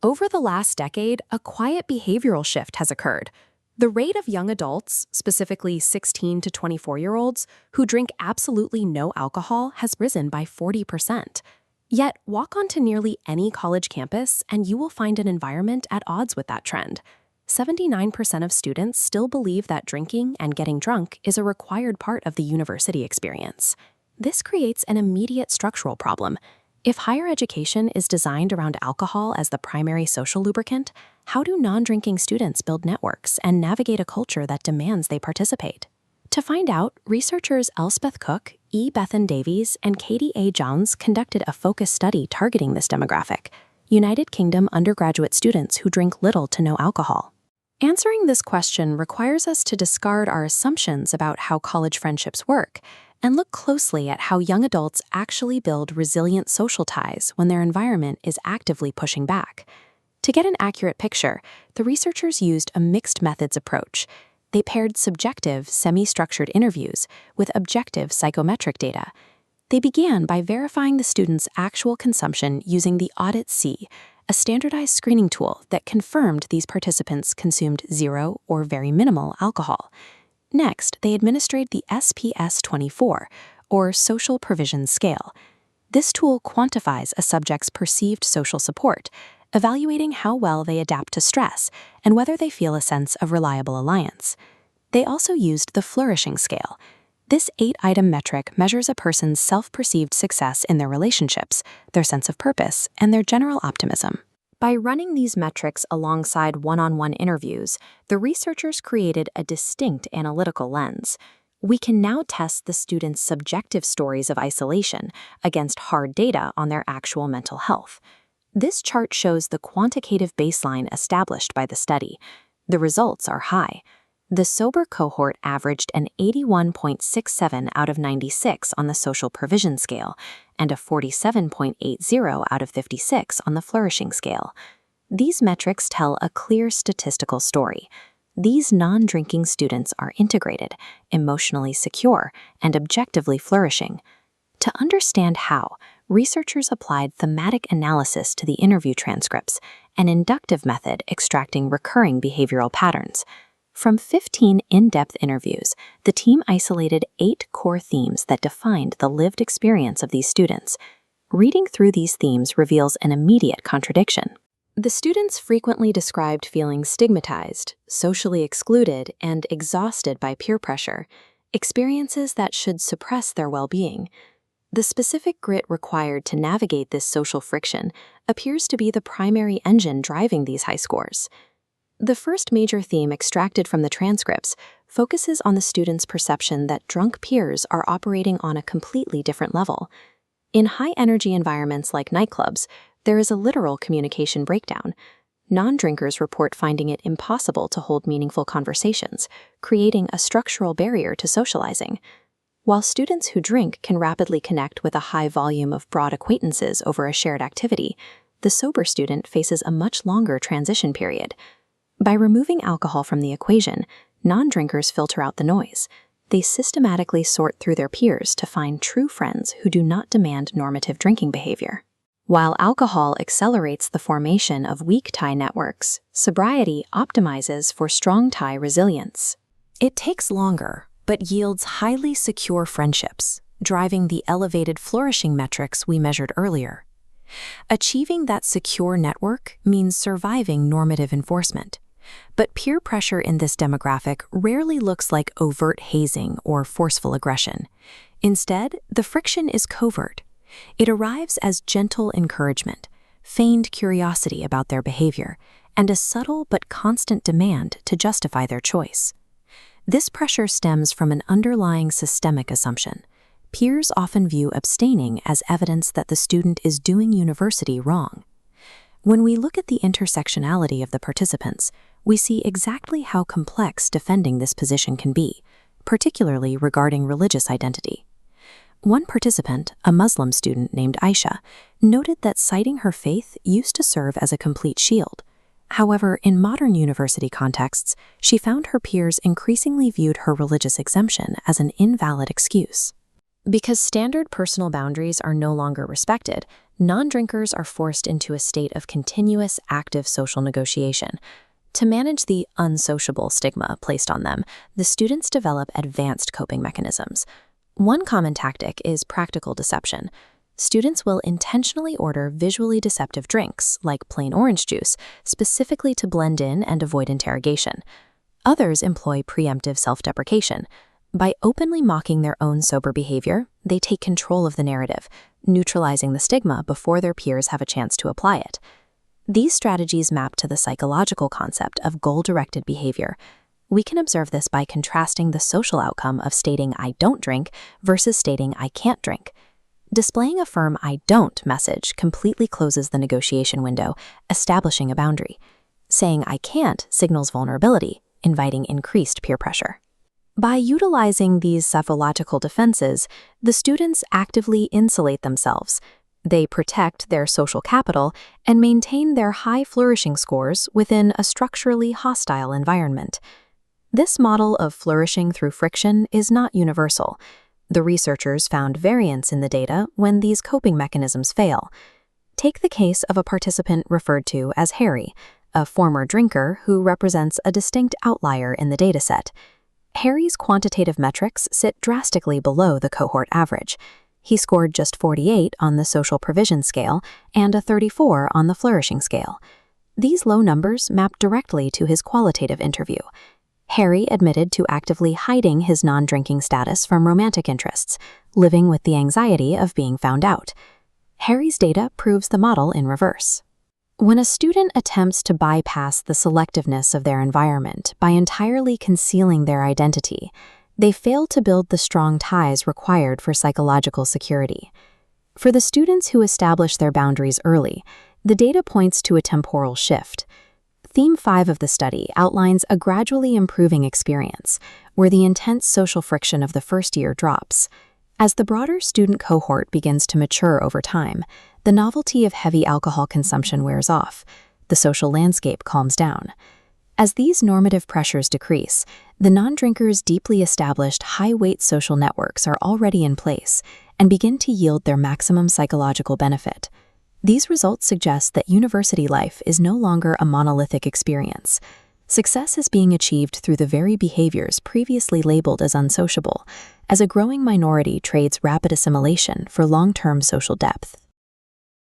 Over the last decade, a quiet behavioral shift has occurred. The rate of young adults, specifically 16 to 24-year-olds, who drink absolutely no alcohol has risen by 40%. Yet, walk onto nearly any college campus and you will find an environment at odds with that trend. 79% of students still believe that drinking and getting drunk is a required part of the university experience. This creates an immediate structural problem. If higher education is designed around alcohol as the primary social lubricant, how do non-drinking students build networks and navigate a culture that demands they participate? To find out, researchers Elspeth Cook, E. Bethan Davies, and Katie A. Jones conducted a focused study targeting this demographic, United Kingdom undergraduate students who drink little to no alcohol. Answering this question requires us to discard our assumptions about how college friendships work and look closely at how young adults actually build resilient social ties when their environment is actively pushing back. To get an accurate picture, the researchers used a mixed methods approach. They paired subjective, semi-structured interviews with objective psychometric data. They began by verifying the students' actual consumption using the Audit C, a standardized screening tool that confirmed these participants consumed zero or very minimal alcohol. Next, they administered the SPS-24, or Social Provision Scale. This tool quantifies a subject's perceived social support, evaluating how well they adapt to stress and whether they feel a sense of reliable alliance. They also used the Flourishing Scale. This 8-item metric measures a person's self-perceived success in their relationships, their sense of purpose, and their general optimism. By running these metrics alongside one-on-one interviews, the researchers created a distinct analytical lens. We can now test the students' subjective stories of isolation against hard data on their actual mental health. This chart shows the quantitative baseline established by the study. The results are high. The sober cohort averaged an 81.67 out of 96 on the Social Provision Scale and a 47.80 out of 56 on the Flourishing Scale. These metrics tell a clear statistical story. These non-drinking students are integrated, emotionally secure, and objectively flourishing. To understand how, researchers applied thematic analysis to the interview transcripts, an inductive method extracting recurring behavioral patterns. From 15 in-depth interviews, the team isolated 8 core themes that defined the lived experience of these students. Reading through these themes reveals an immediate contradiction. The students frequently described feeling stigmatized, socially excluded, and exhausted by peer pressure, experiences that should suppress their well-being. The specific grit required to navigate this social friction appears to be the primary engine driving these high scores. The first major theme extracted from the transcripts focuses on the students' perception that drunk peers are operating on a completely different level. In high-energy environments like nightclubs, there is a literal communication breakdown. Non-drinkers report finding it impossible to hold meaningful conversations, creating a structural barrier to socializing. While students who drink can rapidly connect with a high volume of broad acquaintances over a shared activity, the sober student faces a much longer transition period. By removing alcohol from the equation, non-drinkers filter out the noise. They systematically sort through their peers to find true friends who do not demand normative drinking behavior. While alcohol accelerates the formation of weak tie networks, sobriety optimizes for strong tie resilience. It takes longer, but yields highly secure friendships, driving the elevated flourishing metrics we measured earlier. Achieving that secure network means surviving normative enforcement. But peer pressure in this demographic rarely looks like overt hazing or forceful aggression. Instead, the friction is covert. It arrives as gentle encouragement, feigned curiosity about their behavior, and a subtle but constant demand to justify their choice. This pressure stems from an underlying systemic assumption. Peers often view abstaining as evidence that the student is doing university wrong. When we look at the intersectionality of the participants, we see exactly how complex defending this position can be, particularly regarding religious identity. One participant, a Muslim student named Aisha, noted that citing her faith used to serve as a complete shield. However, in modern university contexts, she found her peers increasingly viewed her religious exemption as an invalid excuse. Because standard personal boundaries are no longer respected, non-drinkers are forced into a state of continuous active social negotiation. To manage the unsociable stigma placed on them, the students develop advanced coping mechanisms. One common tactic is practical deception. Students will intentionally order visually deceptive drinks, like plain orange juice, specifically to blend in and avoid interrogation. Others employ preemptive self-deprecation. By openly mocking their own sober behavior, they take control of the narrative, neutralizing the stigma before their peers have a chance to apply it. These strategies map to the psychological concept of goal-directed behavior. We can observe this by contrasting the social outcome of stating "I don't drink" versus stating "I can't drink." Displaying a firm "I don't" message completely closes the negotiation window, establishing a boundary. Saying "I can't" signals vulnerability, inviting increased peer pressure. By utilizing these psychological defenses, the students actively insulate themselves. They protect their social capital and maintain their high flourishing scores within a structurally hostile environment. This model of flourishing through friction is not universal. The researchers found variance in the data when these coping mechanisms fail. Take the case of a participant referred to as Harry, a former drinker who represents a distinct outlier in the dataset. Harry's quantitative metrics sit drastically below the cohort average. He scored just 48 on the social provision scale and a 34 on the flourishing scale. These low numbers map directly to his qualitative interview. Harry admitted to actively hiding his non-drinking status from romantic interests, living with the anxiety of being found out. Harry's data proves the model in reverse. When a student attempts to bypass the selectiveness of their environment by entirely concealing their identity, they fail to build the strong ties required for psychological security. For the students who establish their boundaries early, the data points to a temporal shift. Theme 5 of the study outlines a gradually improving experience, where the intense social friction of the first year drops. As the broader student cohort begins to mature over time, the novelty of heavy alcohol consumption wears off. The social landscape calms down. As these normative pressures decrease, the non-drinkers' deeply established high-weight social networks are already in place and begin to yield their maximum psychological benefit. These results suggest that university life is no longer a monolithic experience. Success is being achieved through the very behaviors previously labeled as unsociable, as a growing minority trades rapid assimilation for long-term social depth.